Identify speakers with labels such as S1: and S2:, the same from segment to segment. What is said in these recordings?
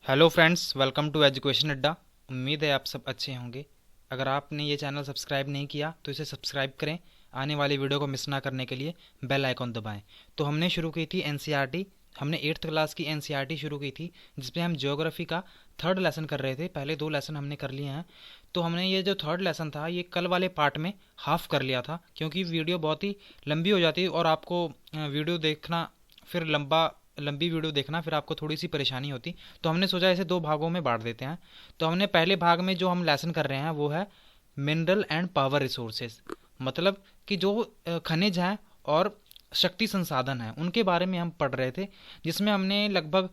S1: Hello friends, welcome to education Adda. उम्मीद है आप सब अच्छे होंगे। अगर आपने ये चैनल सब्सक्राइब नहीं किया तो इसे सब्सक्राइब करें। आने वाली वीडियो को मिस ना करने के लिए बेल आइकॉन दबाएं। तो हमने शुरू की थी एनसीईआरटी। हमने 8th क्लास की एनसीईआरटी शुरू की थी, जिसमें हम ज्योग्राफी का थर्ड लेसन कर रहे थे। पहले 2 लेसन हमने कर लिए हैं। तो हमने ये जो थर्ड लेसन था ये कल वाले पार्ट में हाफ कर लिया था, क्योंकि वीडियो बहुत ही लंबी हो जाती है और आपको वीडियो देखना फिर लंबी वीडियो देखना फिर आपको थोड़ी सी परेशानी होती। तो हमने सोचा इसे 2 भागों में बांट देते हैं। तो हमने पहले भाग में जो हम लेसन कर रहे हैं वो है मिनरल एंड पावर रिसोर्सेज, मतलब कि जो खनिज हैं और शक्ति संसाधन हैं उनके बारे में हम पढ़ रहे थे। जिसमें हमने लगभग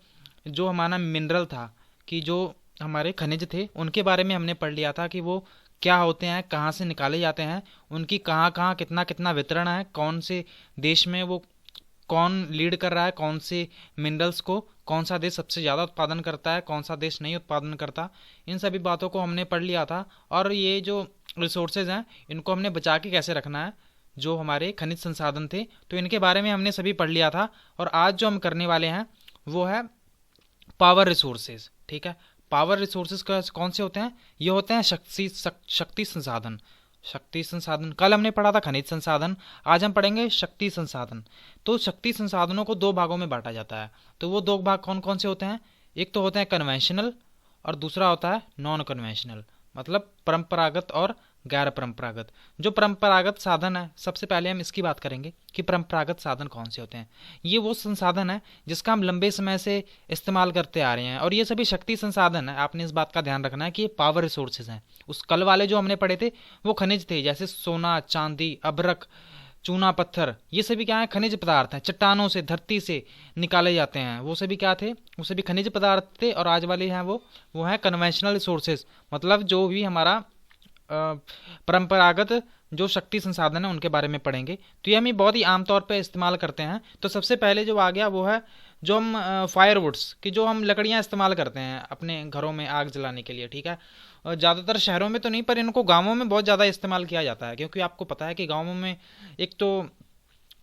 S1: जो हमारा मिनरल था कि जो हमारे खनिज थे उनके बारे में हमने पढ़ लिया था कि वो क्या होते हैं, कहाँ से निकाले जाते हैं, उनकी कहाँ कहाँ कितना कितना वितरण है, कौन से देश में वो कौन लीड कर रहा है, कौन से मिनरल्स को कौन सा देश सबसे ज़्यादा उत्पादन करता है, कौन सा देश नहीं उत्पादन करता। इन सभी बातों को हमने पढ़ लिया था। और ये जो रिसोर्सेज हैं इनको हमने बचा के कैसे रखना है, जो हमारे खनिज संसाधन थे, तो इनके बारे में हमने सभी पढ़ लिया था। और आज जो हम करने वाले हैं वो है पावर रिसोर्सेज। ठीक है, पावर रिसोर्सेज कौन से होते हैं? ये होते हैं शक्ति संसाधन। शक्ति संसाधन कल हमने पढ़ा था खनिज संसाधन, आज हम पढ़ेंगे शक्ति संसाधन। तो शक्ति संसाधनों को 2 भागों में बांटा जाता है। तो वो 2 भाग कौन कौन से होते हैं? एक तो होते हैं कन्वेंशनल और दूसरा होता है नॉन कन्वेंशनल, मतलब परंपरागत और गैर परंपरागत। जो परंपरागत साधन है, सबसे पहले हम इसकी बात करेंगे कि परंपरागत साधन कौन से होते हैं। ये वो संसाधन है जिसका हम लंबे समय से इस्तेमाल करते आ रहे हैं, और ये सभी शक्ति संसाधन है। आपने इस बात का ध्यान रखना है कि ये पावर रिसोर्सेज हैं। उस कल वाले जो हमने पढ़े थे वो खनिज थे, जैसे सोना, चांदी, अभ्रक, चूना पत्थर। ये सभी क्या है? खनिज पदार्थ हैं। चट्टानों से, धरती से निकाले जाते हैं, वो सभी क्या थे? वो सभी खनिज पदार्थ थे। और आज वाले हैं वो है कन्वेंशनल रिसोर्सेज, मतलब जो भी हमारा परंपरागत जो शक्ति संसाधन है उनके बारे में पढ़ेंगे। तो ये हम बहुत ही आमतौर पे इस्तेमाल करते हैं। तो सबसे पहले जो आ गया वो है जो हम फायरवुड्स की जो हम लकड़ियाँ इस्तेमाल करते हैं अपने घरों में आग जलाने के लिए। ठीक है, ज़्यादातर शहरों में तो नहीं, पर इनको गाँवों में बहुत ज़्यादा इस्तेमाल किया जाता है, क्योंकि आपको पता है कि गाँवों में एक तो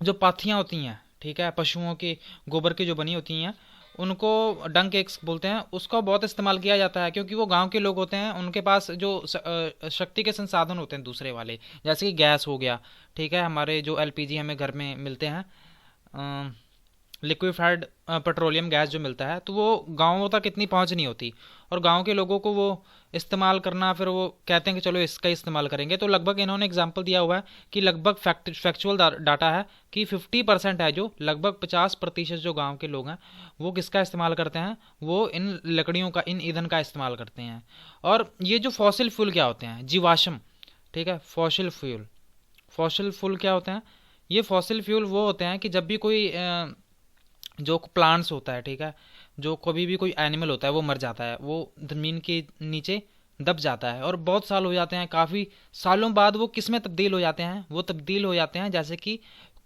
S1: जो पाथियाँ होती हैं, ठीक है, पशुओं के गोबर की जो बनी होती हैं, उनको डंक एग्स बोलते हैं, उसका बहुत इस्तेमाल किया जाता है। क्योंकि वो गांव के लोग होते हैं, उनके पास जो शक्ति के संसाधन होते हैं दूसरे वाले, जैसे कि गैस हो गया, ठीक है, हमारे जो एलपीजी हमें घर में मिलते हैं, लिक्विफाइड पेट्रोलियम गैस जो मिलता है, तो वो गाँवों तक इतनी पहुंच नहीं होती। और गांव के लोगों को वो इस्तेमाल करना, फिर वो कहते हैं कि चलो इसका इस्तेमाल करेंगे। तो लगभग इन्होंने एग्जांपल दिया हुआ है कि लगभग फैक्चुअल डाटा है कि 50% है, जो लगभग 50% जो गांव के लोग हैं वो किसका इस्तेमाल करते हैं? वो इन लकड़ियों का, इन ईंधन का इस्तेमाल करते हैं। और ये जो फॉसिल फ्यूल क्या होते हैं? जीवाश्म। ठीक है, फॉसिल फ्यूल क्या होते हैं? ये फॉसिल फ्यूल वो होते हैं कि जब भी कोई जो प्लांट्स होता है, ठीक है, जो कभी भी कोई एनिमल होता है वो मर जाता है, वो ज़मीन के नीचे दब जाता है और बहुत साल हो जाते हैं, काफ़ी सालों बाद वो किस में तब्दील हो जाते हैं? वो तब्दील हो जाते हैं जैसे कि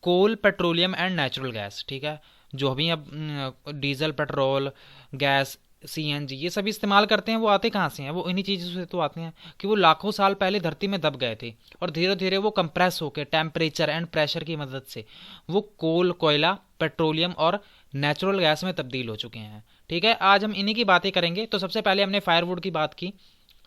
S1: कोल, पेट्रोलियम एंड नेचुरल गैस। ठीक है, जो अभी अब डीजल, पेट्रोल, गैस, सीएनजी ये सभी इस्तेमाल करते हैं, वो आते कहाँ से हैं? वो इन्हीं चीज़ों से तो आते हैं कि वो लाखों साल पहले धरती में दब गए थे और धीरे धीरे वो कंप्रेस होकर टेम्परेचर एंड प्रेशर की मदद से वो कोल, कोयला, पेट्रोलियम और नेचुरल गैस में तब्दील हो चुके हैं। ठीक है, आज हम इन्हीं की बातें करेंगे। तो सबसे पहले हमने फायरवुड की बात की।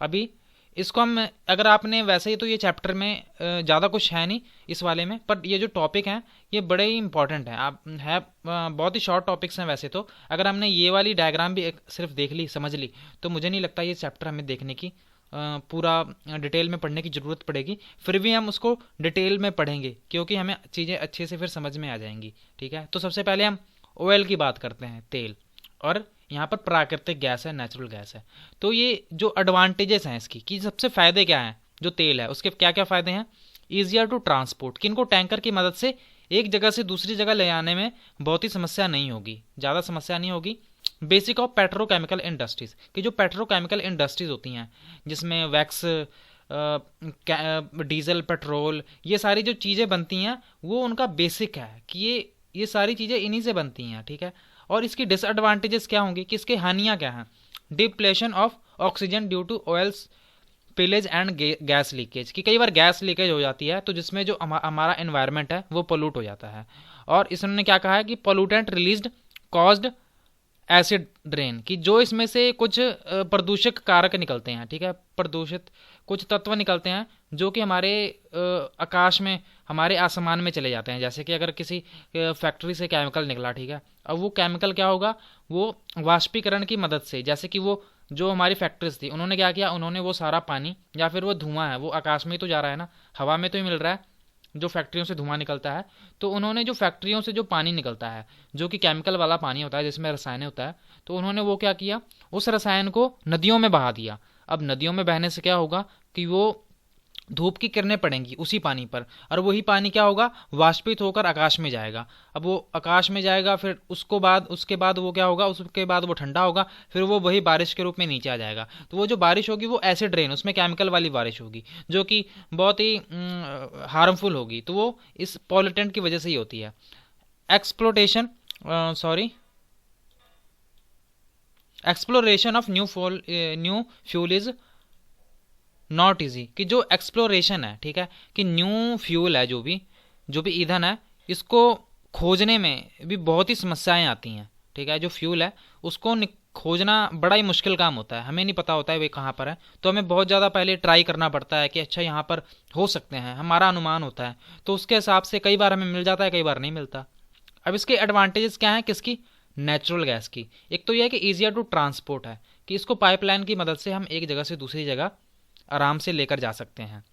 S1: अभी इसको हम, अगर आपने वैसे ही तो ये चैप्टर में ज़्यादा कुछ है नहीं इस वाले में, पर ये जो टॉपिक हैं ये बड़े ही इंपॉर्टेंट हैं। आप है बहुत ही शॉर्ट टॉपिक्स हैं वैसे तो। अगर हमने ये वाली डायग्राम भी सिर्फ देख ली, समझ ली, तो मुझे नहीं लगता ये चैप्टर हमें देखने की पूरा डिटेल में पढ़ने की ज़रूरत पड़ेगी। फिर भी हम उसको डिटेल में पढ़ेंगे क्योंकि हमें चीज़ें अच्छे से फिर समझ में आ जाएंगी। ठीक है, तो सबसे पहले हम ऑयल की बात करते हैं, तेल। और यहाँ पर प्राकृतिक गैस है, नेचुरल गैस है। तो ये जो एडवांटेजेस हैं इसकी, कि सबसे फ़ायदे क्या हैं? जो तेल है उसके क्या क्या फ़ायदे हैं? ईजियर टू ट्रांसपोर्ट, कि इनको टैंकर की मदद से एक जगह से दूसरी जगह ले जाने में बहुत ही समस्या नहीं होगी, ज़्यादा समस्या नहीं होगी। बेसिक ऑफ पेट्रोकेमिकल इंडस्ट्रीज़, कि जो पेट्रोकेमिकल इंडस्ट्रीज़ होती हैं जिसमें वैक्स, डीजल, पेट्रोल, ये सारी जो चीज़ें बनती हैं वो उनका बेसिक है कि ये सारी चीज़ें इन्हीं से बनती हैं। ठीक है, और इसकी डिसएडवांटेजेस क्या होंगी, कि इसकी हानियाँ क्या हैं? Depletion of oxygen due to oils pillage and gas leakage, कि कई बार गैस लीकेज हो जाती है तो जिसमें जो हमारा एनवायरनमेंट है वो पोल्यूट हो जाता है। और इसने क्या कहा है कि pollutant released caused acid drain, कि जो इसमें से कुछ प्रदूषक कारक निकलते हैं, ठीक है, प्रदूषित कुछ तत्व निकलते हैं जो कि हमारे आकाश में, हमारे आसमान में चले जाते हैं। जैसे कि अगर किसी फैक्ट्री से केमिकल निकला, ठीक है, अब वो केमिकल क्या होगा, वो वाष्पीकरण की मदद से, जैसे कि वो जो हमारी फैक्ट्रीज थी उन्होंने क्या किया, उन्होंने वो सारा पानी या फिर वो धुआं है वो आकाश में ही तो जा रहा है ना, हवा में तो ही मिल रहा है जो फैक्ट्रियों से धुआं निकलता है, तो उन्होंने जो फैक्ट्रियों से जो पानी निकलता है जो कि केमिकल वाला पानी होता है जिसमें रसायन होता है, तो उन्होंने वो क्या किया, उस रसायन को नदियों में बहा दिया। अब नदियों में बहने से क्या होगा कि वो धूप की किरणें पड़ेंगी उसी पानी पर, और वही पानी क्या होगा, वाष्पित होकर आकाश में जाएगा। अब वो आकाश में जाएगा, फिर उसके बाद वो क्या होगा, उसके बाद वो ठंडा होगा, फिर वो वही बारिश के रूप में नीचे आ जाएगा। तो वो जो बारिश होगी वो एसिड रेन, उसमें केमिकल वाली बारिश होगी जो कि बहुत ही हार्मफुल होगी। तो वो इस पॉल्यूटेंट की वजह से ही होती है। Exploitation sorry exploration of new fuel is not easy, कि जो एक्सप्लोरेशन है, ठीक है, कि न्यू फ्यूल है, जो भी ईंधन है, इसको खोजने में भी बहुत ही समस्याएं आती हैं, ठीक है। जो फ्यूल है उसको खोजना बड़ा ही मुश्किल काम होता है, हमें नहीं पता होता है वे कहाँ पर है, तो हमें बहुत ज़्यादा पहले ट्राई करना पड़ता है कि अच्छा यहाँ पर हो सकते हैं, हमारा अनुमान होता है, तो उसके हिसाब से कई बार हमें मिल जाता है, कई बार नहीं मिलता। अब इसके एडवांटेजेस क्या हैं, किसकी, नेचुरल गैस की। एक तो यह है कि ईजियर टू ट्रांसपोर्ट है, कि इसको पाइपलाइन की मदद से हम एक जगह से दूसरी जगह आराम से लेकर जा सकते हैं।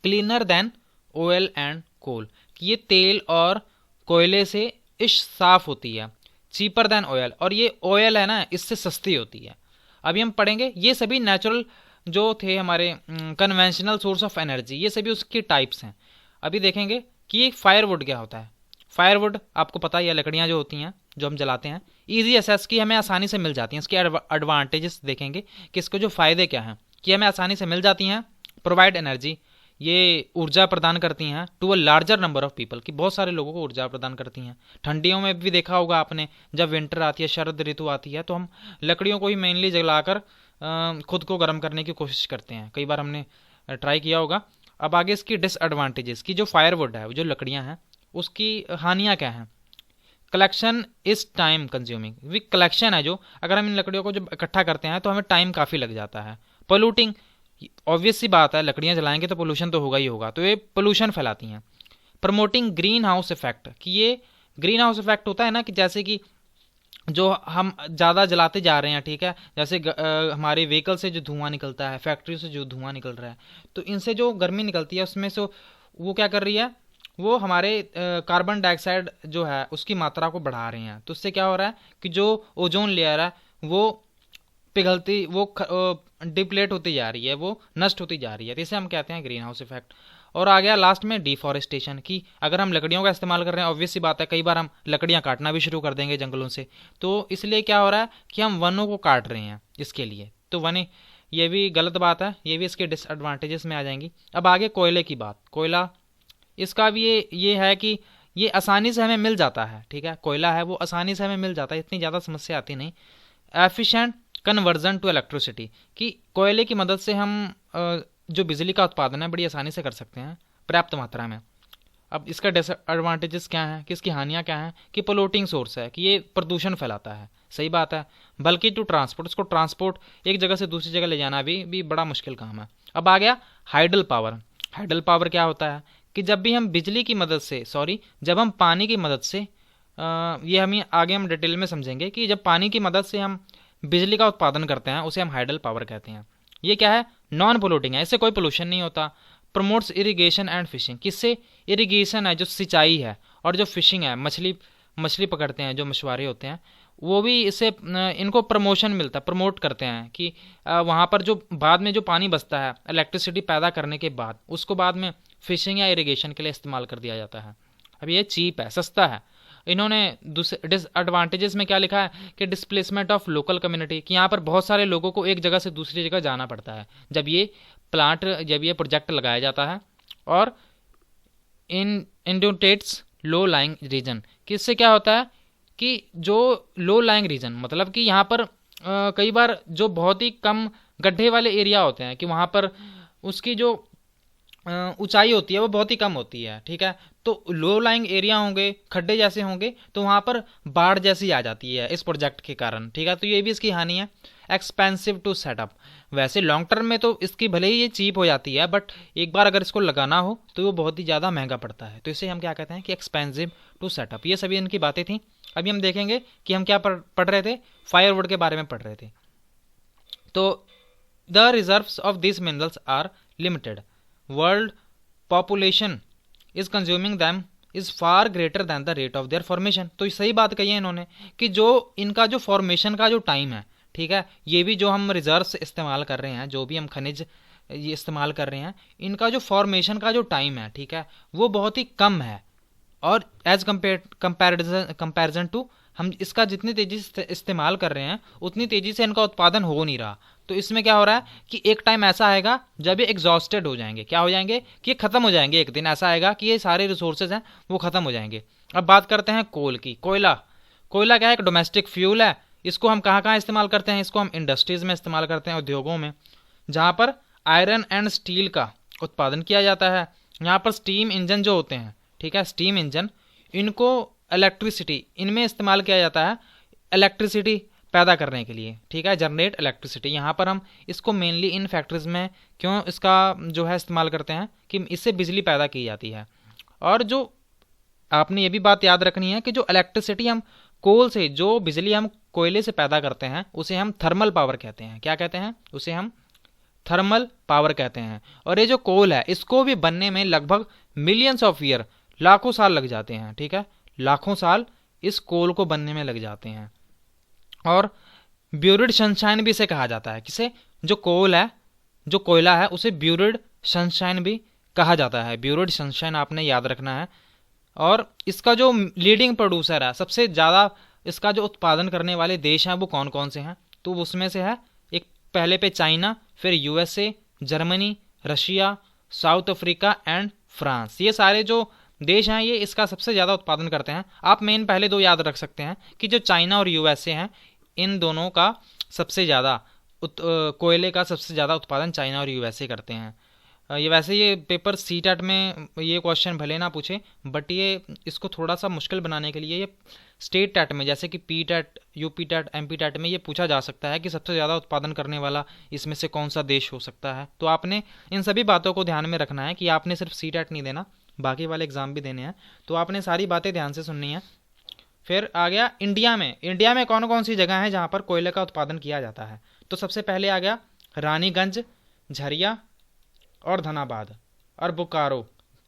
S1: Cleaner than oil and coal, कि ये तेल और कोयले से इश साफ होती है। चीपर देन ऑयल, और ये ऑयल है ना, इससे सस्ती होती है। अभी हम पढ़ेंगे ये सभी नेचुरल जो थे हमारे कन्वेंशनल सोर्स ऑफ एनर्जी, ये सभी उसकी टाइप्स हैं। अभी देखेंगे कि ये फायरवुड क्या होता है। फायरवुड आपको पता ही है, लकड़ियाँ जो होती हैं जो हम जलाते हैं, ईजी एसेस की हमें आसानी से मिल जाती हैं। इसके एडवांटेजेस देखेंगे कि इसके जो फ़ायदे क्या हैं, कि हमें आसानी से मिल जाती हैं। प्रोवाइड एनर्जी, ये ऊर्जा प्रदान करती हैं to a larger number of people, कि बहुत सारे लोगों को ऊर्जा प्रदान करती हैं। ठंडियों में भी देखा होगा आपने, जब विंटर आती है, शरद ऋतु आती है, तो हम लकड़ियों को ही मेनली जलाकर खुद को गर्म करने की कोशिश करते हैं। कई बार हमने ट्राई किया होगा। अब आगे इसकी डिसएडवांटेजेस, की जो फायरवुड है, जो लकड़ियाँ हैं, उसकी हानियाँ क्या हैं। कलेक्शन इज टाइम कंज्यूमिंग, वी कलेक्शन है जो, अगर हम इन लकड़ियों को जब इकट्ठा करते हैं तो हमें टाइम काफ़ी लग जाता है। पोल्यूटिंग, ऑब्वियस सी बात है, लकड़ियाँ जलाएंगे तो पोल्यूशन तो होगा ही होगा, तो ये पोल्यूशन फैलाती हैं। प्रमोटिंग ग्रीन हाउस इफेक्ट, कि ये ग्रीन हाउस इफेक्ट होता है ना, कि जैसे कि जो हम ज़्यादा जलाते जा रहे हैं, ठीक है, जैसे हमारे व्हीकल से जो धुआं निकलता है, फैक्ट्री से जो धुआं निकल रहा है, तो इनसे जो गर्मी निकलती है उसमें से वो क्या कर रही है, वो हमारे कार्बन डाइऑक्साइड जो है उसकी मात्रा को बढ़ा रहे हैं। तो उससे क्या हो रहा है कि जो ओजोन लेयर है वो पिघलती, वो डिप्लेट होती जा रही है, वो नष्ट होती जा रही है। तो इसे हम कहते हैं ग्रीन हाउस इफेक्ट। और आ गया लास्ट में डिफॉरेस्टेशन, की अगर हम लकड़ियों का इस्तेमाल कर रहे हैं, ऑब्वियस सी बात है, कई बार हम लकड़ियाँ काटना भी शुरू कर देंगे जंगलों से, तो इसलिए क्या हो रहा है कि हम वनों को काट रहे हैं इसके लिए, तो वने, ये भी गलत बात है, ये भी इसके डिसएडवांटेजेस में आ जाएंगी। अब आगे कोयले की बात। कोयला, इसका भी ये है कि ये आसानी से हमें मिल जाता है, ठीक है, कोयला है वो आसानी से हमें मिल जाता है, इतनी ज़्यादा समस्या आती नहीं। एफिशिएंट कन्वर्जन टू इलेक्ट्रिसिटी, कि कोयले की मदद से हम जो बिजली का उत्पादन है बड़ी आसानी से कर सकते हैं पर्याप्त मात्रा में। अब इसका डिसएडवांटेजेस क्या है, कि इसकी हानियाँ क्या हैं, कि पोल्यूटिंग सोर्स है, कि ये प्रदूषण फैलाता है, सही बात है। बल्कि टू ट्रांसपोर्ट, इसको ट्रांसपोर्ट एक जगह से दूसरी जगह ले जाना भी बड़ा मुश्किल काम है। अब आ गया हाइडल पावर। हाइडल पावर क्या होता है, कि जब भी हम बिजली की मदद से, जब हम पानी की मदद से, ये हम आगे हम डिटेल में समझेंगे, कि जब पानी की मदद से हम बिजली का उत्पादन करते हैं उसे हम हाइडल पावर कहते हैं। ये क्या है, नॉन पोल्यूटिंग है, इससे कोई पोल्यूशन नहीं होता। प्रमोट्स इरिगेशन एंड फिशिंग, किससे, इरिगेशन है जो सिंचाई है, और जो फिशिंग है, मछली पकड़ते हैं जो मछुआरे होते हैं, वो भी इससे इनको प्रमोशन मिलता है, प्रमोट करते हैं कि वहाँ पर जो बाद में जो पानी बचता है इलेक्ट्रिसिटी पैदा करने के बाद, उसको बाद में फिशिंग या इरिगेशन के लिए इस्तेमाल कर दिया जाता है। अब ये चीप है, सस्ता है। इन्होंने दूसरे डिसएडवांटेजेस में क्या लिखा है, कि डिस्प्लेसमेंट ऑफ लोकल कम्युनिटी, कि यहाँ पर बहुत सारे लोगों को एक जगह से दूसरी जगह जाना पड़ता है जब ये प्रोजेक्ट लगाया जाता है। और इंडोटेट्स लो लाइंग रीजन, कि इससे क्या होता है कि जो लो लाइंग रीजन, मतलब कि यहाँ पर कई बार जो बहुत ही कम गड्ढे वाले एरिया होते हैं, कि वहाँ पर उसकी जो ऊंचाई होती है वो बहुत ही कम होती है, ठीक है। तो लो लाइंग एरिया होंगे, खड्डे जैसे होंगे, तो वहाँ पर बाढ़ जैसी आ जाती है इस प्रोजेक्ट के कारण, ठीक है। तो ये भी इसकी हानि है। एक्सपेंसिव टू सेटअप, वैसे लॉन्ग टर्म में तो इसकी भले ही ये चीप हो जाती है, बट एक बार अगर इसको लगाना हो तो वो बहुत ही ज़्यादा महंगा पड़ता है। तो इसे हम क्या कहते हैं कि एक्सपेंसिव टू सेटअप। ये सभी इनकी बातें थी। अभी हम देखेंगे कि हम क्या पढ़ रहे थे, फायरवुड के बारे में पढ़ रहे थे। तो the reserves of this minerals are limited, world population is consuming them is far greater than the rate of their formation. तो सही बात कही है इन्होंने कि जो इनका जो फॉर्मेशन का जो टाइम है, ठीक है, ये भी जो हम रिजर्व्स इस्तेमाल कर रहे हैं, जो भी हम खनिज ये इस्तेमाल कर रहे हैं, इनका जो फॉर्मेशन का जो टाइम है, ठीक है, वो बहुत ही कम है। और एज कंपेरिजन टू, हम इसका जितनी तेजी से इस्तेमाल कर रहे हैं उतनी तेजी से इनका उत्पादन हो नहीं रहा। तो इसमें क्या हो रहा है कि एक टाइम ऐसा आएगा जब ये एग्जॉस्टेड हो जाएंगे। क्या हो जाएंगे कि ये खत्म हो जाएंगे। एक दिन ऐसा आएगा कि ये सारे रिसोर्सेज हैं वो खत्म हो जाएंगे। अब बात करते हैं कोल की। कोयला, कोयला क्या है, एक डोमेस्टिक फ्यूल है। इसको हम कहाँ कहाँ इस्तेमाल करते हैं, इसको हम इंडस्ट्रीज में इस्तेमाल करते हैं, उद्योगों में, जहाँ पर आयरन एंड स्टील का उत्पादन किया जाता है। यहाँ पर स्टीम इंजन जो होते हैं, ठीक है, स्टीम इंजन, इनको इलेक्ट्रिसिटी इनमें इस्तेमाल किया जाता है इलेक्ट्रिसिटी पैदा करने के लिए, ठीक है, जनरेट इलेक्ट्रिसिटी। यहाँ पर हम इसको मेनली इन फैक्ट्रीज में क्यों इसका जो है इस्तेमाल करते हैं कि इससे बिजली पैदा की जाती है। और जो आपने ये भी बात याद रखनी है कि जो इलेक्ट्रिसिटी हम कोल से, जो बिजली हम कोयले से पैदा करते हैं, उसे हम थर्मल पावर कहते हैं। क्या कहते हैं, उसे हम थर्मल पावर कहते हैं। और ये जो कोल है इसको भी बनने में लगभग मिलियंस ऑफ ईयर, लाखों साल लग जाते हैं, ठीक है, लाखों साल इस कोल को बनने में लग जाते हैं। और ब्यूरिड सनशाइन भी इसे कहा जाता है। किसे, जो कोल है, जो कोयला है, उसे ब्यूरिड सनशाइन भी कहा जाता है। ब्यूरिड सनशाइन आपने याद रखना है। और इसका जो लीडिंग प्रोड्यूसर है, सबसे ज़्यादा इसका जो उत्पादन करने वाले देश हैं वो कौन कौन से हैं, तो उसमें से है एक पहले पे चाइना, फिर USA, Germany, Russia, south Africa and France. ये सारे जो देश हैं ये इसका सबसे ज़्यादा उत्पादन करते हैं। आप मेन पहले दो याद रख सकते हैं कि जो चाइना और यूएसए हैं, इन दोनों का सबसे ज़्यादा कोयले का सबसे ज़्यादा उत्पादन चाइना और यूएसए करते हैं। ये वैसे ये पेपर सी टेट में ये क्वेश्चन भले ना पूछे, बट ये इसको थोड़ा सा मुश्किल बनाने के लिए ये स्टेट टेट में, जैसे कि P TET, UP TET, MP TET में ये पूछा जा सकता है कि सबसे ज़्यादा उत्पादन करने वाला इसमें से कौन सा देश हो सकता है। तो आपने इन सभी बातों को ध्यान में रखना है कि आपने सिर्फ सी टेट नहीं देना, बाकी वाले एग्ज़ाम भी देने हैं। तो आपने सारी बातें ध्यान से सुननी है। फिर आ गया इंडिया में। इंडिया में कौन कौन सी जगह है जहाँ पर कोयले का उत्पादन किया जाता है। तो सबसे पहले आ गया रानीगंज, झरिया और धनाबाद और बोकारो,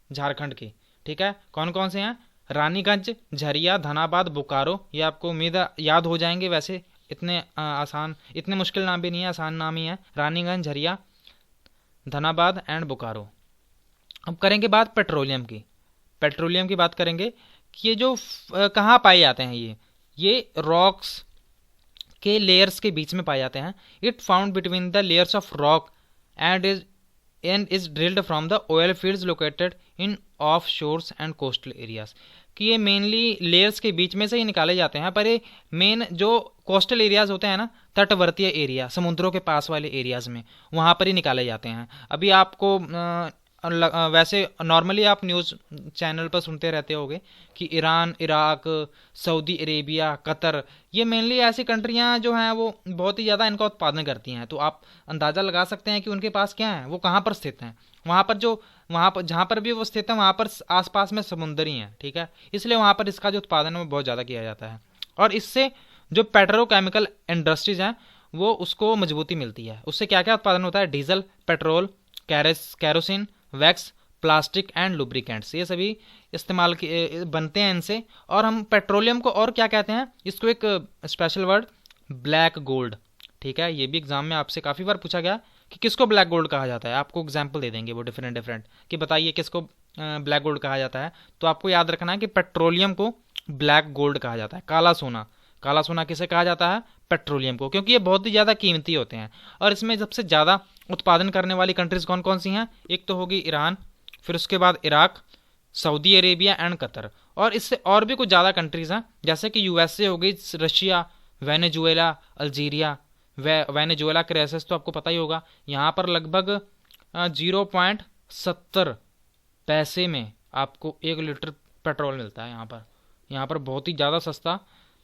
S1: झारखंड की, ठीक है। कौन कौन से हैं, रानीगंज, झरिया, धनाबाद, बोकारो। ये आपको उम्मीद है याद हो जाएंगे। वैसे इतने आसान, इतने मुश्किल नाम भी नहीं है, आसान नाम ही है, रानीगंज, झरिया, धनाबाद एंड बोकारो। अब करेंगे बात पेट्रोलियम की। पेट्रोलियम की बात करेंगे कि ये जो कहाँ पाए जाते हैं, ये रॉक्स के लेयर्स के बीच में पाए जाते हैं। It found between the layers of rock and is drilled from the oil fields located in of shores and coastal areas. कि ये मेनली लेयर्स के बीच में से ही निकाले जाते हैं, पर ये मेन जो कोस्टल एरियाज होते हैं ना, तटवर्तीय एरिया, समुद्रों के पास वाले एरियाज में, वहाँ पर ही निकाले जाते हैं। अभी आपको वैसे नॉर्मली आप न्यूज़ चैनल पर सुनते रहते होगे कि Iran, Iraq, Saudi Arabia, Qatar, ये मेनली ऐसी कंट्रियां जो हैं वो बहुत ही ज़्यादा इनका उत्पादन करती हैं। तो आप अंदाज़ा लगा सकते हैं कि उनके पास क्या है, वो कहाँ पर स्थित हैं। वहाँ पर जहाँ पर भी वो स्थित हैं वहाँ पर आसपास में समुंदर ही हैं, ठीक है, इसलिए वहाँ पर इसका जो उत्पादन है वो बहुत ज़्यादा किया जाता है। और इससे जो पेट्रोकेमिकल इंडस्ट्रीज हैं वो उसको मजबूती मिलती है। उससे क्या क्या उत्पादन होता है, diesel, petrol, kerosene, wax, plastic and lubricants, ये सभी इस्तेमाल बनते हैं इनसे। और हम पेट्रोलियम को और क्या कहते हैं, इसको एक स्पेशल वर्ड, ब्लैक गोल्ड, ठीक है। ये भी एग्जाम में आपसे काफ़ी बार पूछा गया कि किसको ब्लैक गोल्ड कहा जाता है। आपको एग्जाम्पल दे देंगे वो डिफरेंट कि बताइए किसको ब्लैक गोल्ड कहा जाता है। तो आपको याद रखना है कि पेट्रोलियम को ब्लैक गोल्ड कहा जाता है। काला सोना, काला सोना किसे कहा जाता है, पेट्रोलियम को, क्योंकि ये बहुत ही ज़्यादा कीमती होते हैं। और इसमें सबसे ज़्यादा उत्पादन करने वाली कंट्रीज कौन कौन सी हैं, एक तो होगी ईरान, फिर उसके बाद Iraq, Saudi Arabia and Qatar. और इससे और भी कुछ ज़्यादा कंट्रीज़ हैं, जैसे कि यूएसए हो गई, Russia, Venezuela, Algeria. Venezuela crisis तो आपको पता ही होगा, यहाँ पर लगभग 0.2 70 पैसे में आपको 1 लीटर पेट्रोल मिलता है यहाँ पर बहुत ही ज़्यादा सस्ता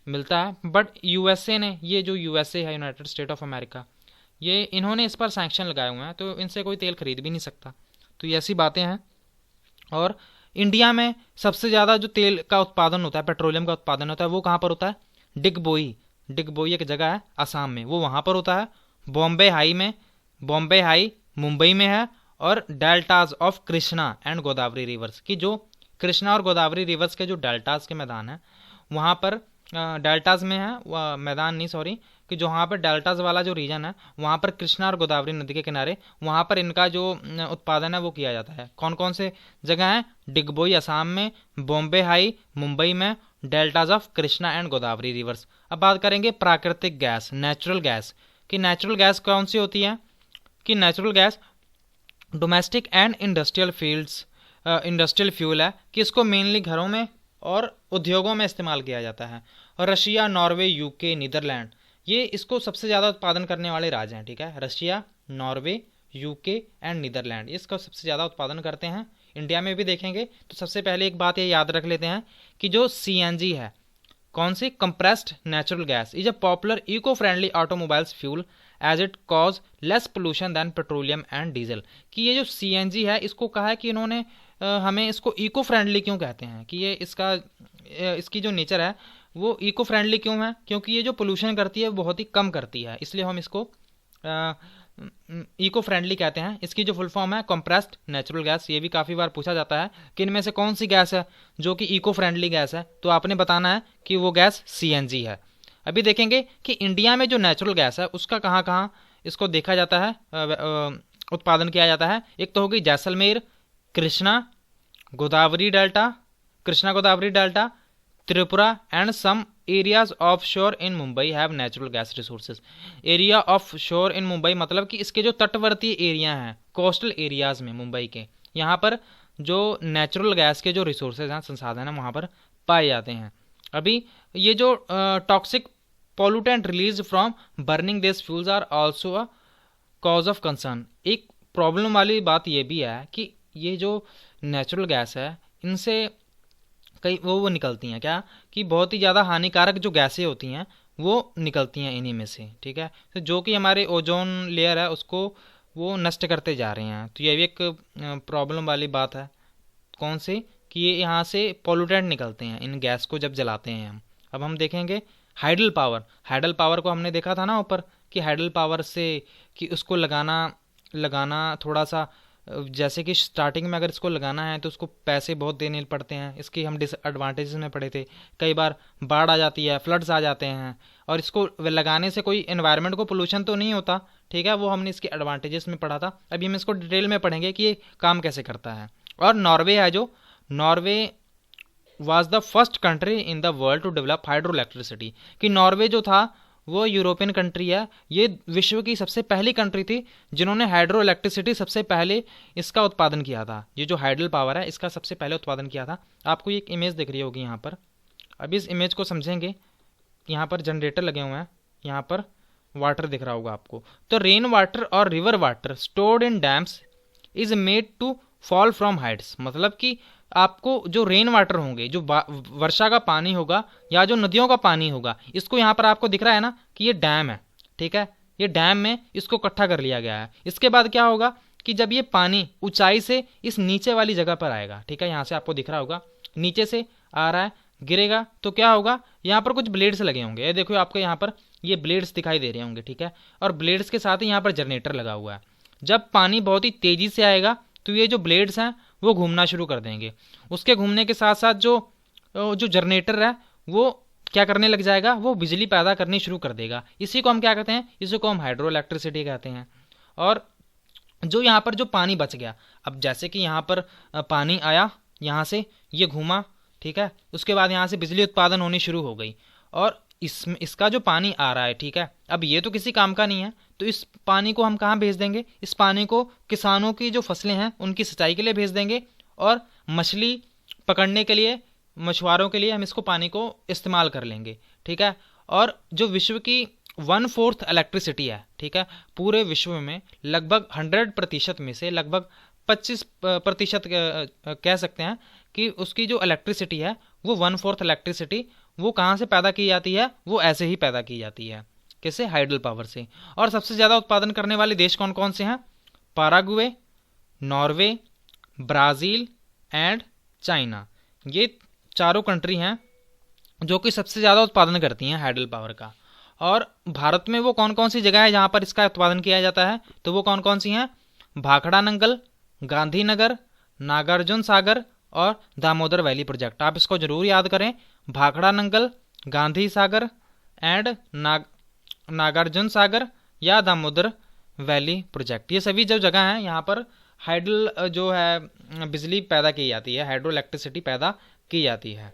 S1: मिलता है। बट यूएसए ने, ये जो यूएसए है, यूनाइटेड स्टेट ऑफ अमेरिका, ये इन्होंने इस पर सैंक्शन लगाए हुए हैं, तो इनसे कोई तेल खरीद भी नहीं सकता। तो ये ऐसी बातें हैं। और इंडिया में सबसे ज़्यादा जो तेल का उत्पादन होता है, पेट्रोलियम का उत्पादन होता है, वो कहाँ पर होता है? डिगबोई। डिगबोई एक जगह है असम में, वो वहाँ पर होता है। बॉम्बे हाई में, बॉम्बे हाई मुंबई में है। और deltas of Krishna and Godavari reverse की, जो कृष्णा और गोदावरी रिवर्स के जो डेल्टाज के मैदान हैं वहाँ पर, डेल्टाज में है मैदान नहीं, सॉरी, कि जो वहाँ पर डेल्टाज वाला जो रीजन है वहाँ पर कृष्णा और गोदावरी नदी के किनारे, वहाँ पर इनका जो उत्पादन है वो किया जाता है। कौन कौन से जगह हैं? डिगबोई असम में, बॉम्बे हाई मुंबई में, deltas of Krishna and Godavari reverse. अब बात करेंगे प्राकृतिक गैस, नेचुरल गैस, कि नेचुरल गैस कौन सी होती है? कि natural gas domestic and industrial fields, industrial fuel है, कि इसको मेनली घरों में और उद्योगों में इस्तेमाल किया जाता है। और रशिया, नॉर्वे, यूके, नीदरलैंड, ये इसको सबसे ज़्यादा उत्पादन करने वाले राज्य हैं। ठीक है, Russia, Norway, UK and Netherland इसका सबसे ज़्यादा उत्पादन करते हैं। इंडिया में भी देखेंगे तो सबसे पहले एक बात ये याद रख लेते हैं कि जो सीएनजी है, कौन सी? Compressed natural gas is a popular eco friendly automobiles fuel as it cause less pollution than petroleum and diesel. कि ये जो सीएनजी है, इसको कहा है कि इन्होंने हमें इसको इको फ्रेंडली क्यों कहते हैं, कि ये इसकी जो नेचर है वो इको फ्रेंडली क्यों है? क्योंकि ये जो पोल्यूशन करती है बहुत ही कम करती है, इसलिए हम इसको इको फ्रेंडली कहते हैं। इसकी जो फुल फॉर्म है कंप्रेस्ड नेचुरल गैस। ये भी काफ़ी बार पूछा जाता है कि इनमें से कौन सी गैस है जो कि इको फ्रेंडली गैस है, तो आपने बताना है कि वो गैस सीएनजी है। अभी देखेंगे कि इंडिया में जो नेचुरल गैस है उसका कहाँ कहाँ इसको देखा जाता है, उत्पादन किया जाता है। एक तो होगी Jaisalmer, Krishna Godavari delta, Krishna Godavari delta, Tripura and some areas of shore in Mumbai have natural gas resources. Area of shore in Mumbai मतलब कि इसके जो तटवर्ती एरिया हैं, कोस्टल एरियाज में मुंबई के, यहाँ पर जो नेचुरल गैस के जो रिसोर्सेज हैं, संसाधन हैं, वहाँ पर पाए जाते हैं। अभी ये जो toxic pollutant release from burning this fuels are also a cause of concern. एक प्रॉब्लम वाली बात ये भी है कि ये जो नेचुरल गैस है, इनसे कई वो निकलती हैं क्या, कि बहुत ही ज़्यादा हानिकारक जो गैसें होती हैं वो निकलती हैं इन्हीं में से। ठीक है, तो जो कि हमारे ओजोन लेयर है उसको वो नष्ट करते जा रहे हैं। तो ये भी एक प्रॉब्लम वाली बात है। कौन सी? कि ये यहाँ से पोल्यूटेंट निकलते हैं इन गैस को जब जलाते हैं हम। अब हम देखेंगे हाइडल पावर। हाइडल पावर को हमने देखा था ना ऊपर, कि हाइडल पावर से कि उसको लगाना थोड़ा सा, जैसे कि स्टार्टिंग में अगर इसको लगाना है तो उसको पैसे बहुत देने पड़ते हैं। इसके हम डिसएडवांटेजेस में पढ़े थे, कई बार बाढ़ आ जाती है, फ्लड्स आ जाते हैं, और इसको लगाने से कोई एनवायरनमेंट को पोल्यूशन तो नहीं होता। ठीक है, वो हमने इसके एडवांटेजेस में पढ़ा था। अभी हम इसको डिटेल में पढ़ेंगे कि ये काम कैसे करता है। और नॉर्वे है, जो Norway was the first country in the world to develop hydroelectricity. कि नॉर्वे जो था वो यूरोपियन कंट्री है, ये विश्व की सबसे पहली कंट्री थी जिन्होंने हाइड्रो इलेक्ट्रिसिटी सबसे पहले इसका उत्पादन किया था। ये जो हाइडल पावर है इसका सबसे पहले उत्पादन किया था। आपको ये एक इमेज दिख रही होगी यहाँ पर। अभी इस इमेज को समझेंगे। यहाँ पर जनरेटर लगे हुए हैं, यहाँ पर वाटर दिख रहा होगा आपको। तो रेन वाटर और river water stored in dams is made to fall from heights. मतलब कि आपको जो रेन वाटर होंगे, जो वर्षा का पानी होगा या जो नदियों का पानी होगा, इसको यहाँ पर आपको दिख रहा है ना कि ये डैम है। ठीक है, ये डैम में इसको इकट्ठा कर लिया गया है। इसके बाद क्या होगा कि जब ये पानी ऊंचाई से इस नीचे वाली जगह पर आएगा, ठीक है, यहाँ से आपको दिख रहा होगा नीचे से आ रहा है, गिरेगा तो क्या होगा, यहाँ पर कुछ ब्लेड्स लगे होंगे। ये देखो आपको यहाँ पर ये ब्लेड्स दिखाई दे रहे होंगे। ठीक है, और ब्लेड्स के साथ ही यहाँ पर जनरेटर लगा हुआ है। जब पानी बहुत ही तेजी से आएगा तो ये जो ब्लेड्स हैं वो घूमना शुरू कर देंगे। उसके घूमने के साथ साथ जो जनरेटर है वो क्या करने लग जाएगा, वो बिजली पैदा करनी शुरू कर देगा। इसी को हम क्या कहते हैं, इसी को हम हाइड्रो इलेक्ट्रिसिटी कहते हैं। और जो यहाँ पर जो पानी बच गया, अब जैसे कि यहाँ पर पानी आया, यहाँ से ये घूमा, ठीक है, उसके बाद यहाँ से बिजली उत्पादन होनी शुरू हो गई। और इसका जो पानी आ रहा है, ठीक है, अब ये तो किसी काम का नहीं है, तो इस पानी को हम कहाँ भेज देंगे, इस पानी को किसानों की जो फसलें हैं उनकी सिंचाई के लिए भेज देंगे, और मछली पकड़ने के लिए, मछुआरों के लिए हम इसको पानी को इस्तेमाल कर लेंगे। ठीक है, और जो विश्व की 1/4 इलेक्ट्रिसिटी है, ठीक है, पूरे विश्व में लगभग 100% में से लगभग 25% कह सकते हैं कि उसकी जो इलेक्ट्रिसिटी है वो 1/4 इलेक्ट्रिसिटी वो कहाँ से पैदा की जाती है, वो ऐसे ही पैदा की जाती है, कैसे, हाइडल पावर से। और सबसे ज़्यादा उत्पादन करने वाले देश कौन कौन से हैं? Paraguay, Norway, Brazil and China. ये चारों कंट्री हैं जो कि सबसे ज़्यादा उत्पादन करती हैं हाइडल पावर का। और भारत में वो कौन कौन सी जगह है जहाँ पर इसका उत्पादन किया जाता है? तो वो कौन कौन सी हैं? भाखड़ा नंगल, गांधीनगर, नागार्जुन सागर और दामोदर वैली प्रोजेक्ट। आप इसको जरूर याद करें, भाखड़ा नंगल, गांधी सागर एंड नागार्जुन सागर या दामोदर वैली प्रोजेक्ट। ये सभी जो जगह हैं यहाँ पर हाइडल जो है बिजली पैदा की जाती है, हाइड्रो इलेक्ट्रिसिटी पैदा की जाती है।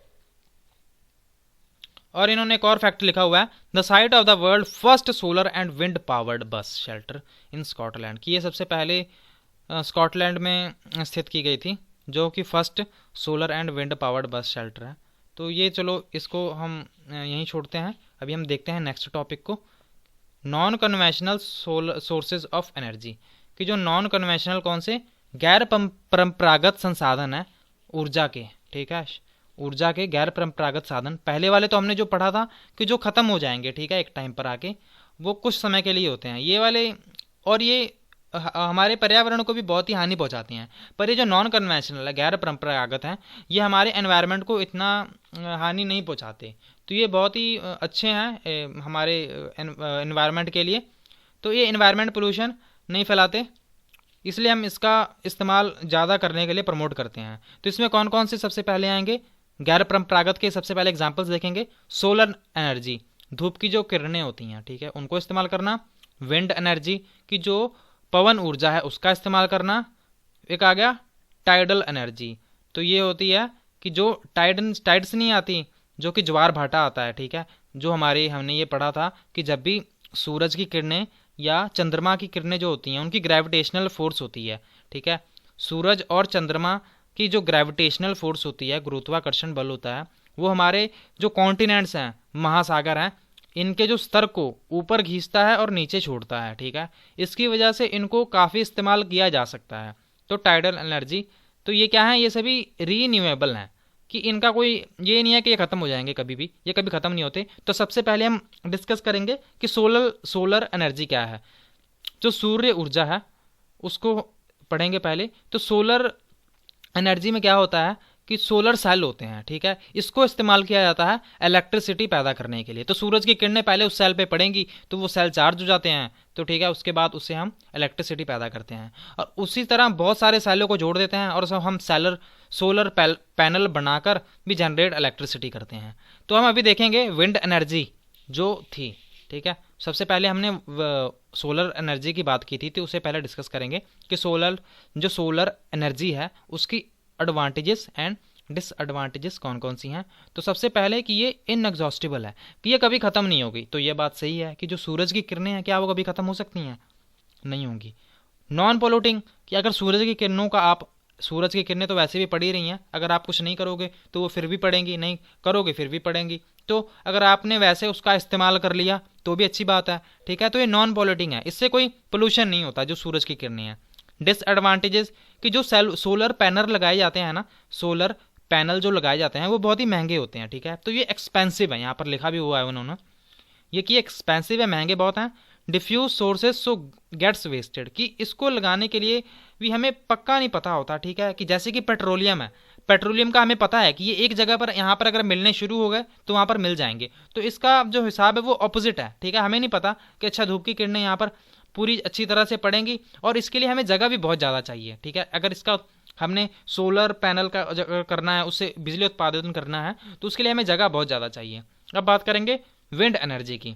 S1: और इन्होंने एक और फैक्ट लिखा हुआ है, the site of the world first solar and wind powered bus shelter in Scotland, कि ये सबसे पहले स्कॉटलैंड में स्थित की गई थी, जो कि first solar and wind powered bus shelter है। तो ये चलो इसको हम यहीं छोड़ते हैं, अभी हम देखते हैं नेक्स्ट टॉपिक को, non conventional sources of energy, कि जो नॉन कन्वेंशनल कौन से गैर परंपरागत संसाधन है ऊर्जा के, ठीक है, ऊर्जा के गैर परंपरागत साधन। पहले वाले तो हमने जो पढ़ा था कि जो खत्म हो जाएंगे, ठीक है, एक टाइम पर आके, वो कुछ समय के लिए होते हैं ये वाले, और ये हमारे पर्यावरण को भी बहुत ही हानि पहुंचाती हैं। पर ये जो नॉन कन्वेंशनल है, गैर परंपरागत हैं, ये हमारे एनवायरनमेंट को इतना हानि नहीं पहुंचाते, तो ये बहुत ही अच्छे हैं हमारे एनवायरनमेंट के लिए। तो ये एनवायरनमेंट पोल्यूशन नहीं फैलाते, इसलिए हम इसका इस्तेमाल ज़्यादा करने के लिए प्रमोट करते हैं। तो इसमें कौन कौन से सबसे पहले आएंगे? गैर परंपरागत के सबसे पहले एग्जाम्पल्स देखेंगे, सोलर एनर्जी, धूप की जो किरणें होती हैं, ठीक है, उनको इस्तेमाल करना। विंड एनर्जी, की जो पवन ऊर्जा है उसका इस्तेमाल करना। एक आ गया टाइडल एनर्जी, तो ये होती है कि जो टाइड्स नहीं आती, जो कि ज्वार भाटा आता है, ठीक है, जो हमने ये पढ़ा था कि जब भी सूरज की किरणें या चंद्रमा की किरणें जो होती हैं उनकी ग्रेविटेशनल फोर्स होती है, ठीक है, सूरज और चंद्रमा की जो ग्रेविटेशनल फोर्स होती है, गुरुत्वाकर्षण बल होता है, वो हमारे जो कॉन्टिनेंट्स हैं, महासागर हैं, इनके जो स्तर को ऊपर खींचता है और नीचे छोड़ता है, ठीक है, इसकी वजह से इनको काफ़ी इस्तेमाल किया जा सकता है। तो टाइडल एनर्जी, तो ये क्या है, ये सभी रीन्यूएबल हैं, कि इनका कोई ये नहीं है कि ये ख़त्म हो जाएंगे कभी भी, ये कभी ख़त्म नहीं होते। तो सबसे पहले हम डिस्कस करेंगे कि सोलर एनर्जी क्या है। जो सूर्य ऊर्जा है उसको पढ़ेंगे पहले। तो सोलर एनर्जी में क्या होता है कि सोलर सेल होते हैं, ठीक है, इसको इस्तेमाल किया जाता है इलेक्ट्रिसिटी पैदा करने के लिए। तो सूरज की किरणें पहले उस सेल पे पड़ेंगी तो वो सेल चार्ज हो जाते हैं, तो ठीक है, उसके बाद उससे हम इलेक्ट्रिसिटी पैदा करते हैं। और उसी तरह बहुत सारे सेलों को जोड़ देते हैं और सब हम सोलर पैनल बनाकर भी जनरेट इलेक्ट्रिसिटी करते हैं। तो हम अभी देखेंगे विंड एनर्जी जो थी, ठीक है, सबसे पहले हमने सोलर एनर्जी की बात की थी, तो उसे पहले डिस्कस करेंगे कि सोलर एनर्जी है उसकी एडवांटेजेस एंड डिसएडवांटेजेस कौन कौन सी हैं। तो सबसे पहले कि ये इनएग्जॉस्टिबल है, कि ये कभी ख़त्म नहीं होगी। तो ये बात सही है कि जो सूरज की किरणें हैं क्या वो कभी ख़त्म हो सकती हैं? नहीं होंगी। नॉन पोल्यूटिंग, कि अगर सूरज की किरणों का सूरज की किरणें तो वैसे भी पड़ ही रही हैं, अगर आप कुछ नहीं करोगे तो वो फिर भी पड़ेंगी, नहीं करोगे फिर भी पड़ेंगी। तो अगर आपने वैसे उसका इस्तेमाल कर लिया तो भी अच्छी बात है, ठीक है। तो ये नॉन पोल्यूटिंग है, इससे कोई पोल्यूशन नहीं होता जो सूरज की किरणें हैं। डिसएडवांटेजेस, कि जो सोलर पैनल लगाए जाते हैं ना, सोलर पैनल जो लगाए जाते हैं वो बहुत ही महंगे होते हैं, ठीक है। तो ये एक्सपेंसिव है, यहाँ पर लिखा भी हुआ है उन्होंने ये कि एक्सपेंसिव है, महंगे बहुत हैं। Diffuse sources so gets wasted, कि इसको लगाने के लिए भी हमें पक्का नहीं पता होता, ठीक है। कि जैसे कि पेट्रोलियम है, पेट्रोलियम का हमें पता है कि ये एक जगह पर यहाँ पर अगर मिलने शुरू हो गए तो वहाँ पर मिल जाएंगे। तो इसका जो हिसाब है वो ऑपोजिट है, ठीक है। हमें नहीं पता कि अच्छा धूप की किरणें यहाँ पर पूरी अच्छी तरह से पड़ेंगी, और इसके लिए हमें जगह भी बहुत ज़्यादा चाहिए, ठीक है। अगर इसका हमने सोलर पैनल का करना है, उससे बिजली उत्पादन करना है, तो उसके लिए हमें जगह बहुत ज़्यादा चाहिए। अब बात करेंगे विंड एनर्जी की।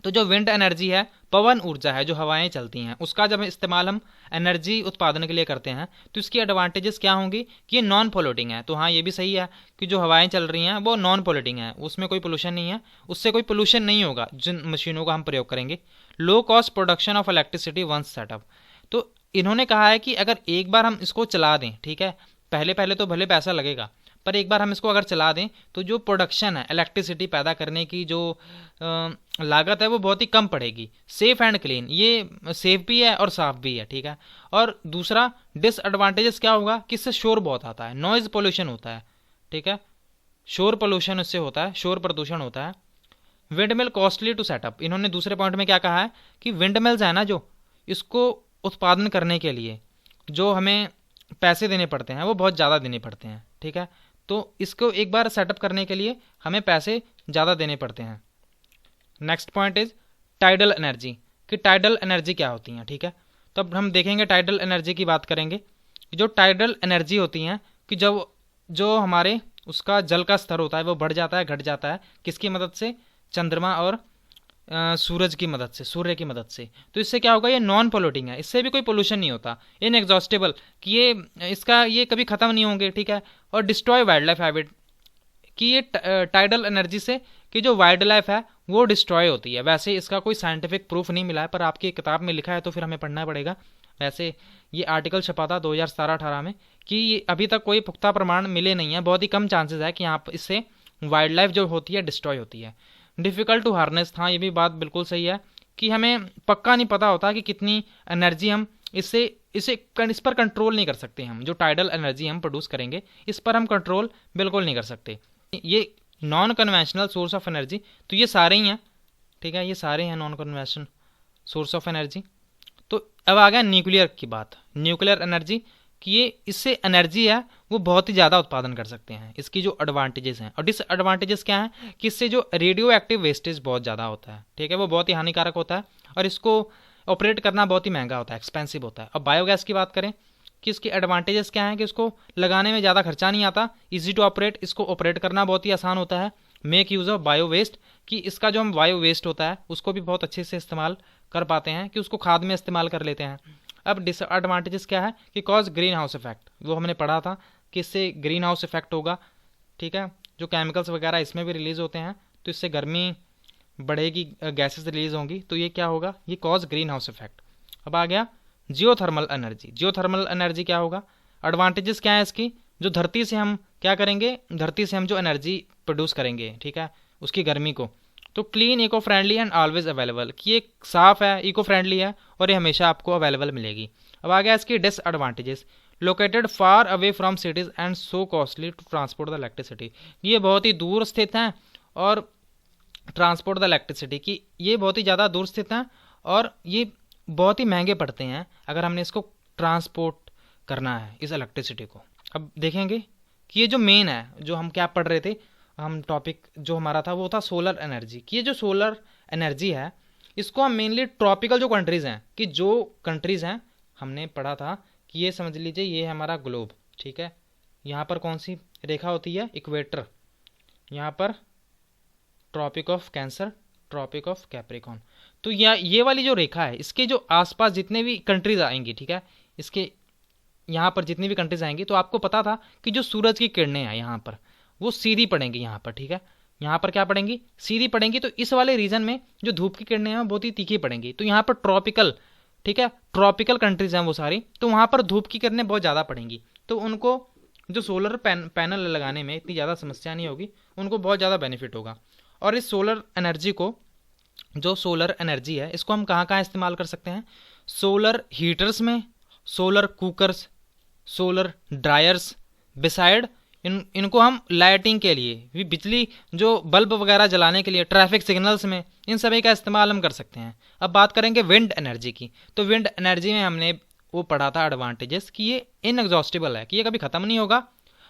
S1: तो जो विंड एनर्जी है, पवन ऊर्जा है, जो हवाएं चलती हैं, उसका जब इस्तेमाल हम एनर्जी उत्पादन के लिए करते हैं तो इसकी एडवांटेजेस क्या होंगी कि ये नॉन पोल्यूटिंग है। तो हाँ, ये भी सही है कि जो हवाएं चल रही हैं वो नॉन पोल्यूटिंग है, उसमें कोई पोल्यूशन नहीं है, उससे कोई पोल्यूशन नहीं होगा जिन मशीनों का हम प्रयोग करेंगे। Low cost production of electricity once setup, तो इन्होंने कहा है कि अगर एक बार हम इसको चला दें, ठीक है, पहले पहले तो भले पैसा लगेगा, पर एक बार हम इसको अगर चला दें तो जो प्रोडक्शन है इलेक्ट्रिसिटी पैदा करने की जो लागत है वो बहुत ही कम पड़ेगी। सेफ एंड क्लीन, ये सेफ भी है और साफ भी है, ठीक है। और दूसरा डिसएडवांटेजेस क्या होगा कि इससे शोर बहुत आता है, नॉइज पोल्यूशन होता है, ठीक है, शोर पोल्यूशन इससे होता है, शोर प्रदूषण होता है। Wind mill costly to setup, इन्होंने दूसरे पॉइंट में क्या कहा है कि विंड मिल्स है ना जो, इसको उत्पादन करने के लिए जो हमें पैसे देने पड़ते हैं वो बहुत ज़्यादा देने पड़ते हैं, ठीक है। तो इसको एक बार सेटअप करने के लिए हमें पैसे ज़्यादा देने पड़ते हैं। Next point is tidal energy, कि टाइडल एनर्जी क्या होती हैं, ठीक है। तो अब हम देखेंगे टाइडल एनर्जी की बात करेंगे। जो टाइडल एनर्जी होती हैं कि जब जो हमारे उसका जल का स्तर होता है वो बढ़ जाता है, घट जाता है, किसकी मदद से, चंद्रमा और सूरज की मदद से, सूर्य की मदद से। तो इससे क्या होगा, ये नॉन पोल्यूटिंग है, इससे भी कोई पोल्यूशन नहीं होता, इनएग्जॉस्टेबल, कि ये कभी खत्म नहीं होंगे, ठीक है। और डिस्ट्रॉय वाइल्ड लाइफ हैबिट, कि ये टाइडल एनर्जी से कि जो वाइल्ड लाइफ है वो डिस्ट्रॉय होती है। वैसे इसका कोई साइंटिफिक प्रूफ नहीं मिला है, पर आपकी किताब में लिखा है तो फिर हमें पढ़ना पड़ेगा। वैसे ये आर्टिकल छपा था 2017-18 में, कि अभी तक कोई पुख्ता प्रमाण मिले नहीं है, बहुत ही कम चांसेस है कि यहाँ पर इससे वाइल्ड लाइफ जो होती है डिस्ट्रॉय होती है। डिफ़िकल्ट टू हार्नेस, हाँ ये भी बात बिल्कुल सही है कि हमें पक्का नहीं पता होता कि कितनी एनर्जी हम इस पर कंट्रोल नहीं कर सकते। हम जो टाइडल एनर्जी हम प्रोड्यूस करेंगे इस पर हम कंट्रोल बिल्कुल नहीं कर सकते। ये non conventional source of energy, तो ये सारे ही हैं, ठीक है, ये सारे हैं non conventional source of energy. तो अब आ गया न्यूक्लियर की बात, न्यूक्लियर एनर्जी, कि ये इससे एनर्जी है वो बहुत ही ज़्यादा उत्पादन कर सकते हैं। इसकी जो एडवांटेजेस हैं और डिसएडवांटेजेस क्या हैं कि इससे जो रेडियो एक्टिव वेस्टेज बहुत ज़्यादा होता है, ठीक है, वो बहुत ही हानिकारक होता है और इसको ऑपरेट करना बहुत ही महंगा होता है, एक्सपेंसिव होता है। अब बायोगैस की बात करें कि इसके एडवांटेजेस क्या हैं कि इसको लगाने में ज़्यादा खर्चा नहीं आता, ईजी टू ऑपरेट, इसको ऑपरेट करना बहुत ही आसान होता है। Make use of bio waste, कि इसका जो हम बायो वेस्ट होता है उसको भी बहुत अच्छे से इस्तेमाल कर पाते हैं, कि उसको खाद में इस्तेमाल कर लेते हैं। अब डिसएडवांटेजेस क्या है कि कॉज ग्रीन हाउस इफेक्ट, वो हमने पढ़ा था कि इससे ग्रीन हाउस इफेक्ट होगा, ठीक है, जो केमिकल्स वगैरह इसमें भी रिलीज होते हैं तो इससे गर्मी बढ़ेगी, गैसेस रिलीज होंगी, तो ये क्या होगा, ये कॉज ग्रीन हाउस इफेक्ट। अब आ गया जियोथर्मल एनर्जी, जियोथर्मल एनर्जी क्या होगा, एडवांटेजेस क्या है इसकी, जो धरती से हम क्या करेंगे, धरती से हम जो एनर्जी प्रोड्यूस करेंगे, ठीक है, उसकी गर्मी को, तो clean, eco friendly and always available, कि ये साफ है, इको फ्रेंडली है और ये हमेशा आपको अवेलेबल मिलेगी। अब आ गया इसकी disadvantages, located far away from cities and so costly to transport the electricity, ये बहुत ही दूर स्थित हैं और ट्रांसपोर्ट द इलेक्ट्रिसिटी, की ये बहुत ही ज़्यादा दूर स्थित हैं और ये बहुत ही महंगे पड़ते हैं अगर हमने इसको ट्रांसपोर्ट करना है इस इलेक्ट्रिसिटी को। अब देखेंगे कि ये जो मेन है, जो हम क्या पढ़ रहे थे, हम टॉपिक जो हमारा था वो था सोलर एनर्जी, कि ये जो सोलर एनर्जी है इसको हम मेनली ट्रॉपिकल जो कंट्रीज़ हैं, कि जो कंट्रीज़ हैं हमने पढ़ा था कि ये समझ लीजिए ये है हमारा ग्लोब, ठीक है, यहाँ पर कौन सी रेखा होती है, इक्वेटर, यहाँ पर Tropic of Cancer, Tropic of Capricorn, तो ये वाली जो रेखा है इसके जो आसपास जितने भी कंट्रीज आएंगी, ठीक है, इसके यहाँ पर जितनी भी कंट्रीज आएंगी, तो आपको पता था कि जो सूरज की किरणें हैं यहाँ पर वो सीधी पड़ेंगी यहाँ पर, ठीक है, यहाँ पर क्या पड़ेंगी, सीधी पड़ेंगी। तो इस वाले रीजन में जो धूप की किरणें हैं बहुत ही तीखी पड़ेंगी, तो यहाँ पर ट्रॉपिकल, ठीक है, ट्रॉपिकल कंट्रीज हैं वो सारी, तो वहाँ पर धूप की किरणें बहुत ज़्यादा पड़ेंगी, तो उनको जो सोलर पैनल लगाने में इतनी ज़्यादा समस्या नहीं होगी, उनको बहुत ज़्यादा बेनिफिट होगा। और इस सोलर एनर्जी को, जो सोलर एनर्जी है इसको हम कहाँ कहाँ इस्तेमाल कर सकते हैं, सोलर हीटर्स में, solar cookers, solar dryers, beside इनको हम लाइटिंग के लिए भी, बिजली जो बल्ब वगैरह जलाने के लिए, ट्रैफिक सिग्नल्स में, इन सभी का इस्तेमाल हम कर सकते हैं। अब बात करेंगे विंड एनर्जी की, तो विंड एनर्जी में हमने वो पढ़ा था एडवांटेजेस कि ये इनएग्जॉस्टिबल है, कि ये कभी ख़त्म नहीं होगा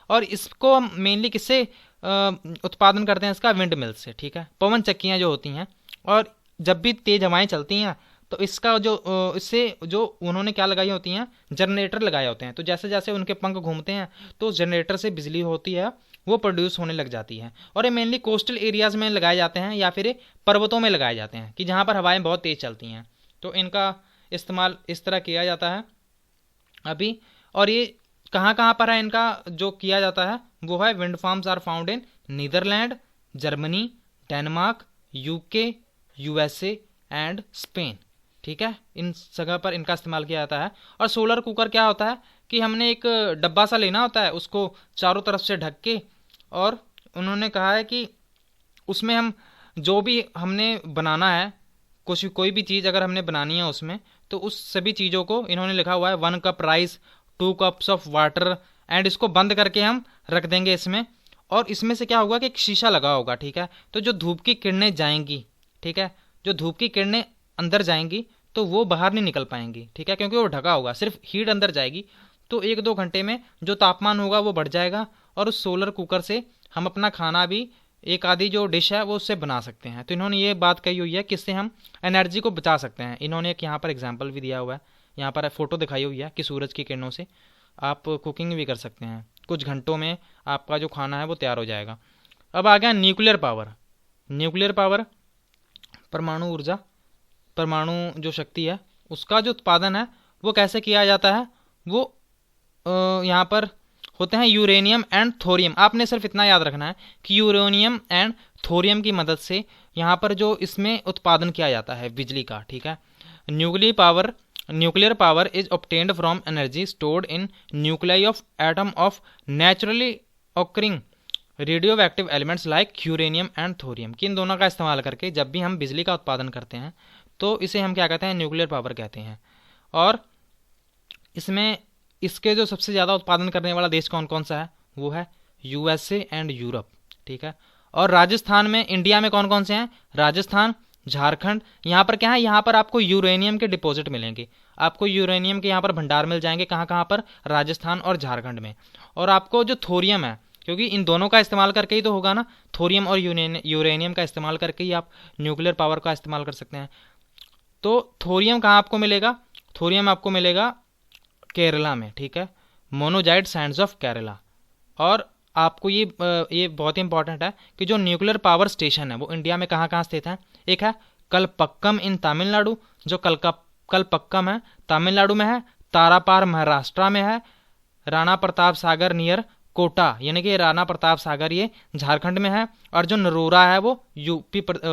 S1: और इसको हम मेनली किससे उत्पादन करते हैं, इसका विंड मिल से, ठीक है, पवन चक्कियाँ जो होती हैं, और जब भी तेज़ हवाएं चलती हैं तो इसका जो इससे जो उन्होंने क्या लगाई होती हैं, जनरेटर लगाए होते हैं, तो जैसे जैसे उनके पंख घूमते हैं तो जनरेटर से बिजली होती है वो प्रोड्यूस होने लग जाती है। और ये मेनली कोस्टल एरियाज़ में लगाए जाते हैं या फिर पर्वतों में लगाए जाते हैं, कि जहाँ पर हवाएं बहुत तेज़ चलती हैं, तो इनका इस्तेमाल इस तरह किया जाता है अभी। और ये कहाँ कहाँ पर है इनका जो किया जाता है, वो है wind farms are found in Netherlands, Germany, Denmark, UK, USA and Spain. ठीक है, इन जगह पर इनका इस्तेमाल किया जाता है। और सोलर कुकर क्या होता है कि हमने एक डब्बा सा लेना होता है, उसको चारों तरफ से ढक के, और उन्होंने कहा है कि उसमें हम जो भी हमने बनाना है, कुछ कोई भी चीज़ अगर हमने बनानी है उसमें, तो उस सभी चीज़ों को इन्होंने लिखा हुआ है 1 cup rice, 2 cups of water, and इसको बंद करके हम रख देंगे इसमें। और इसमें से क्या होगा कि एक शीशा लगा होगा, ठीक है, तो जो धूप की किरणें जाएंगी, ठीक है, जो धूप की किरणें अंदर जाएंगी तो वो बाहर नहीं निकल पाएंगी, ठीक है, क्योंकि वो ढका होगा, सिर्फ हीट अंदर जाएगी। तो 1-2 घंटे में जो तापमान होगा वो बढ़ जाएगा, और उस सोलर कुकर से हम अपना खाना भी, एक आधी जो डिश है वो उससे बना सकते हैं। तो इन्होंने ये बात कही हुई है कि इससे हम एनर्जी को बचा सकते हैं। इन्होंने एक यहाँ पर एग्जाम्पल भी दिया हुआ है, यहाँ पर फोटो दिखाई हुई है कि सूरज की किरणों से आप कुकिंग भी कर सकते हैं, कुछ घंटों में आपका जो खाना है वो तैयार हो जाएगा। अब आ गया न्यूक्लियर पावर। न्यूक्लियर पावर परमाणु ऊर्जा, परमाणु जो शक्ति है उसका जो उत्पादन है वो कैसे किया जाता है, वो यहाँ पर होते हैं यूरेनियम एंड थोरियम। आपने सिर्फ इतना याद रखना है कि यूरेनियम एंड थोरियम की मदद से यहाँ पर जो इसमें उत्पादन किया जाता है बिजली का, ठीक है। Nuclear power is obtained from energy stored in nuclei of atom of naturally occurring radio active elements like uranium and thorium. कि इन दोनों का इस्तेमाल करके जब भी हम बिजली का उत्पादन करते हैं तो इसे हम क्या कहते हैं, न्यूक्लियर पावर कहते हैं। और इसमें इसके जो सबसे ज़्यादा उत्पादन करने वाला देश कौन कौन सा है, वो है यूएसए एंड यूरोप, ठीक है। और राजस्थान में, इंडिया में कौन कौन से हैं, राजस्थान, झारखंड। यहाँ पर क्या है, यहाँ पर आपको यूरेनियम के डिपॉजिट मिलेंगे, आपको यूरेनियम के यहाँ पर भंडार मिल जाएंगे। कहाँ कहाँ पर, राजस्थान और झारखंड में। और आपको जो थोरियम है, क्योंकि इन दोनों का इस्तेमाल करके ही तो होगा ना, थोरियम और यूरेनियम का इस्तेमाल करके ही आप न्यूक्लियर पावर का इस्तेमाल कर सकते हैं। तो थोरियम कहाँ आपको मिलेगा, थोरियम आपको मिलेगा केरला में, ठीक है, मोनोजाइट सैंड्स ऑफ केरला। और आपको ये बहुत ही इंपॉर्टेंट है कि जो न्यूक्लियर पावर स्टेशन है वो इंडिया में कहाँ कहाँ स्थित है। एक है कलपक्कम इन तमिलनाडु, जो कलपक्कम है तमिलनाडु में है, तारापार महाराष्ट्र में है, राणा प्रताप सागर नियर कोटा, यानी कि राणा प्रताप सागर ये झारखंड में है, और जो नरोरा है वो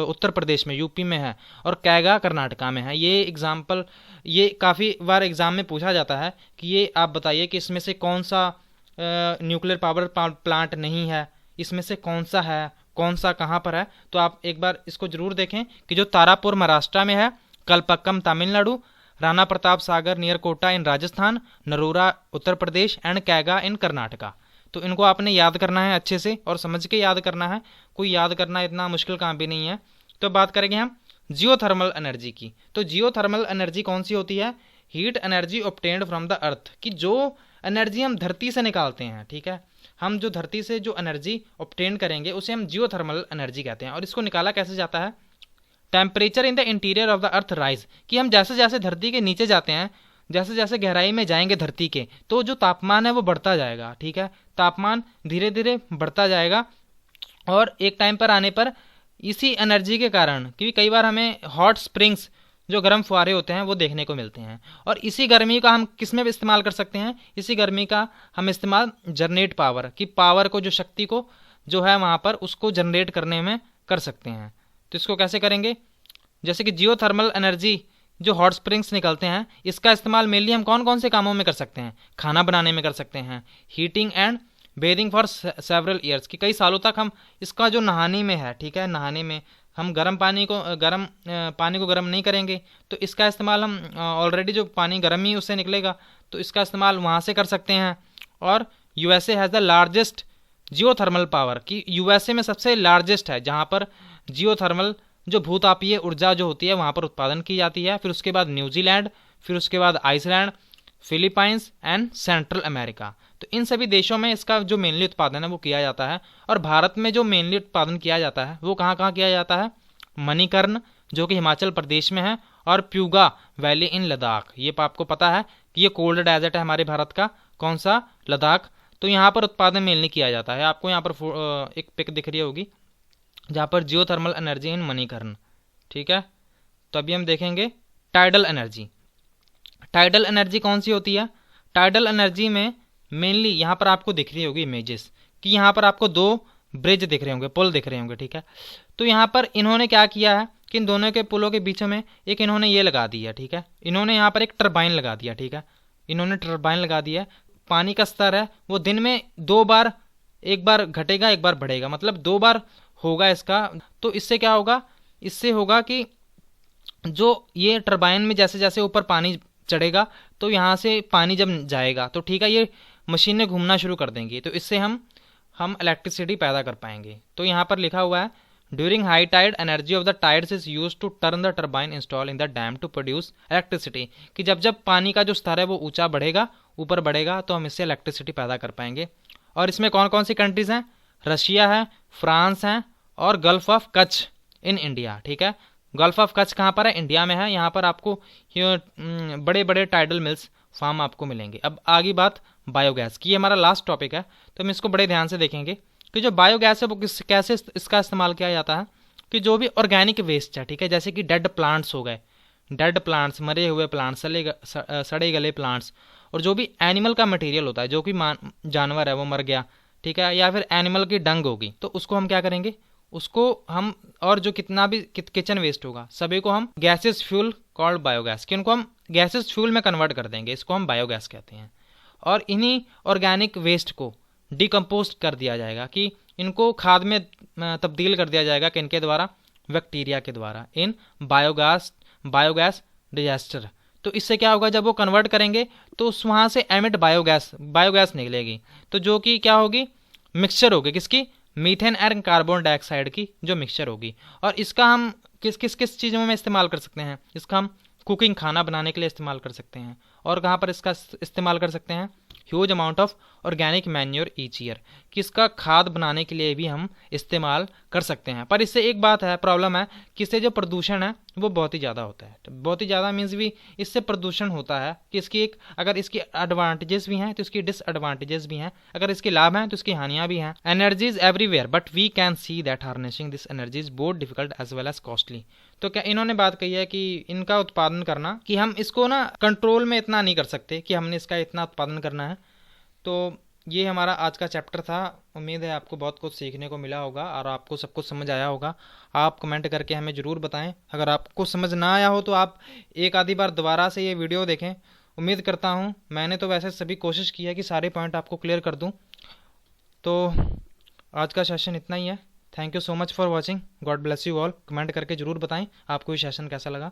S1: उत्तर प्रदेश में, यूपी में है, और कैगा कर्नाटका में है। ये एग्जाम्पल, ये काफ़ी बार एग्जाम में पूछा जाता है कि ये आप बताइए कि इसमें से कौन सा न्यूक्लियर पावर प्लांट नहीं है, इसमें से कौन सा है, कौन सा कहाँ पर है। तो आप एक बार इसको जरूर देखें कि जो तारापुर महाराष्ट्र में है, Kalpakkam Tamil Nadu, Rana Pratap Sagar near Kota in Rajasthan, Narora Uttar Pradesh and Kaiga in Karnataka. तो इनको आपने याद करना है अच्छे से और समझ के याद करना है, कोई याद करना इतना मुश्किल काम भी नहीं है। तो बात करेंगे हम जियोथर्मल एनर्जी की। तो जियोथर्मल एनर्जी कौन सी होती है, heat energy obtained from the earth, कि जो एनर्जी हम धरती से निकालते हैं, ठीक है, हम जो धरती से जो एनर्जी ऑब्टेन करेंगे उसे हम जियोथर्मल एनर्जी कहते हैं। और इसको निकाला कैसे जाता है, temperature in the interior of the earth rise, कि हम जैसे जैसे धरती के नीचे जाते हैं, जैसे जैसे गहराई में जाएंगे धरती के, तो जो तापमान है वो बढ़ता जाएगा, ठीक है, तापमान धीरे धीरे बढ़ता जाएगा। और एक टाइम पर आने पर इसी एनर्जी के कारण, क्योंकि कई बार हमें हॉट स्प्रिंग्स जो गर्म फुहारे होते हैं वो देखने को मिलते हैं, और इसी गर्मी का हम किस में भी इस्तेमाल कर सकते हैं, इसी गर्मी का हम इस्तेमाल जनरेट पावर की, पावर को, जो शक्ति को जो है वहाँ पर उसको जनरेट करने में कर सकते हैं। तो इसको कैसे करेंगे, जैसे कि जियोथर्मल एनर्जी जो हॉट स्प्रिंग्स निकलते हैं, इसका इस्तेमाल मेनली हम कौन कौन से कामों में कर सकते हैं, खाना बनाने में कर सकते हैं, heating and bathing for several years, कि कई सालों तक हम इसका जो नहाने में है, ठीक है, नहाने में हम गर्म पानी को गर्म नहीं करेंगे, तो इसका इस्तेमाल हम ऑलरेडी जो पानी गर्म ही उससे निकलेगा, तो इसका इस्तेमाल वहाँ से कर सकते हैं। और USA has the largest geothermal power, कि यूएसए में सबसे लार्जेस्ट है जहाँ पर जियोथर्मल जो भूतापीय ऊर्जा जो होती है वहाँ पर उत्पादन की जाती है। फिर उसके बाद न्यूजीलैंड, फिर उसके बाद Iceland, Philippines and Central America. तो इन सभी देशों में इसका जो मेनली उत्पादन है वो किया जाता है। और भारत में जो मेनली उत्पादन किया जाता है वो कहाँ कहाँ किया जाता है, मणिकर्ण जो कि हिमाचल प्रदेश में है, और प्यूगा वैली इन लद्दाख। ये आपको पता है कि ये कोल्ड डेजर्ट है हमारे भारत का, कौन सा, लद्दाख। तो यहाँ पर उत्पादन मेनली किया जाता है। आपको यहाँ पर एक पिक दिख रही होगी जहाँ पर जियोथर्मल एनर्जी इन मणिकर्ण, ठीक है। तो अभी हम देखेंगे टाइडल एनर्जी। टाइडल एनर्जी कौन सी होती है, टाइडल एनर्जी में मेनली यहाँ पर आपको दिख रही होगी इमेजेस, कि यहाँ पर आपको दो ब्रिज दिख रहे होंगे, पुल दिख रहे होंगे, ठीक है। तो यहाँ पर इन्होंने क्या किया है कि इन दोनों के पुलों के बीच में एक इन्होंने ये लगा दिया, ठीक है। इन्होंने यहाँ पर एक टरबाइन लगा दिया, ठीक है। इन्होंने टरबाइन लगा दिया है। पानी का स्तर है वो दिन में 2 बार, एक बार घटेगा एक बार बढ़ेगा, मतलब 2 बार होगा इसका। तो इससे क्या होगा, इससे होगा कि जो ये टरबाइन में जैसे जैसे ऊपर पानी चढ़ेगा तो यहाँ से पानी जब जाएगा तो ठीक है, ये मशीनें घूमना शुरू कर देंगी, तो इससे हम इलेक्ट्रिसिटी पैदा कर पाएंगे। तो यहाँ पर लिखा हुआ है during high tide energy of the tides is use to turn the turbine install in the dam to produce electricity, कि जब जब पानी का जो स्तर है वो ऊंचा बढ़ेगा, ऊपर बढ़ेगा, तो हम इससे इलेक्ट्रिसिटी पैदा कर पाएंगे। और इसमें कौन कौन सी कंट्रीज हैं, रशिया है, फ्रांस है और gulf of Kutch in India, ठीक है। गल्फ ऑफ कच्छ कहाँ पर है, इंडिया में है। यहाँ पर आपको बड़े बड़े टाइडल मिल्स फार्म आपको मिलेंगे। अब आगे बात बायोगैस की, ये हमारा लास्ट टॉपिक है, तो हम इसको बड़े ध्यान से देखेंगे कि जो बायोगैस है वो कैसे इसका इस्तेमाल किया जाता है। कि जो भी ऑर्गेनिक वेस्ट है, ठीक है, जैसे कि डेड प्लांट्स हो गए, डेड प्लांट्स, मरे हुए प्लांट्स, सड़े गले प्लांट्स, और जो भी एनिमल का मटेरियल होता है, जो कि जानवर है वो मर गया, ठीक है, या फिर एनिमल की डंग होगी, तो उसको हम क्या करेंगे, उसको हम, और जो कितना भी किचन वेस्ट होगा सभी को हम गैसेस फ्यूल कॉल्ड बायोगैस, कि उनको हम गैसेस फ्यूल में कन्वर्ट कर देंगे, इसको हम बायोगैस कहते हैं। और इन्हीं ऑर्गेनिक वेस्ट को डिकम्पोस्ट कर दिया जाएगा, कि इनको खाद में तब्दील कर दिया जाएगा, कि इनके द्वारा, बैक्टीरिया के द्वारा, इन बायोगैस डिजेस्टर। तो इससे क्या होगा, जब वो कन्वर्ट करेंगे तो वहाँ से एमिट बायोगैस निकलेगी, तो जो कि क्या होगी, मिक्सचर होगी, किसकी, मीथेन एंड कार्बन डाइऑक्साइड की जो मिक्सचर होगी। और इसका हम किस किस किस चीज़ों में इस्तेमाल कर सकते हैं, इसका हम कुकिंग, खाना बनाने के लिए इस्तेमाल कर सकते हैं। और कहाँ पर इसका इस्तेमाल कर सकते हैं, huge amount of organic manure each year, कि इसका खाद बनाने के लिए भी हम इस्तेमाल कर सकते हैं। पर इससे एक बात है, प्रॉब्लम है कि इससे जो प्रदूषण है वो बहुत ही ज़्यादा होता है। बहुत ही ज़्यादा मीन्स भी इससे प्रदूषण होता है कि इसकी एक, अगर इसकी एडवांटेजेस भी हैं तो इसकी डिसएडवांटेजेस भी हैं, अगर इसके लाभ हैं तो इसकी हानियाँ भी हैं। Energy is everywhere but we can see that harnessing this energy is both difficult as well as costly. तो क्या इन्होंने बात कही है कि इनका उत्पादन करना, कि हम इसको ना कंट्रोल में इतना नहीं कर सकते कि हमने इसका इतना उत्पादन करना है। तो ये हमारा आज का चैप्टर था। उम्मीद है आपको बहुत कुछ सीखने को मिला होगा और आपको सब कुछ समझ आया होगा। आप कमेंट करके हमें ज़रूर बताएं। अगर आपको समझ ना आया हो तो आप एक आधी बार दोबारा से ये वीडियो देखें। उम्मीद करता हूँ, मैंने तो वैसे सभी कोशिश की है कि सारे पॉइंट आपको क्लियर कर दूँ। तो आज का सेशन इतना ही है। Thank you so much for watching. God bless you all. Comment करके ज़रूर बताएं आपको ये सेशन कैसा लगा।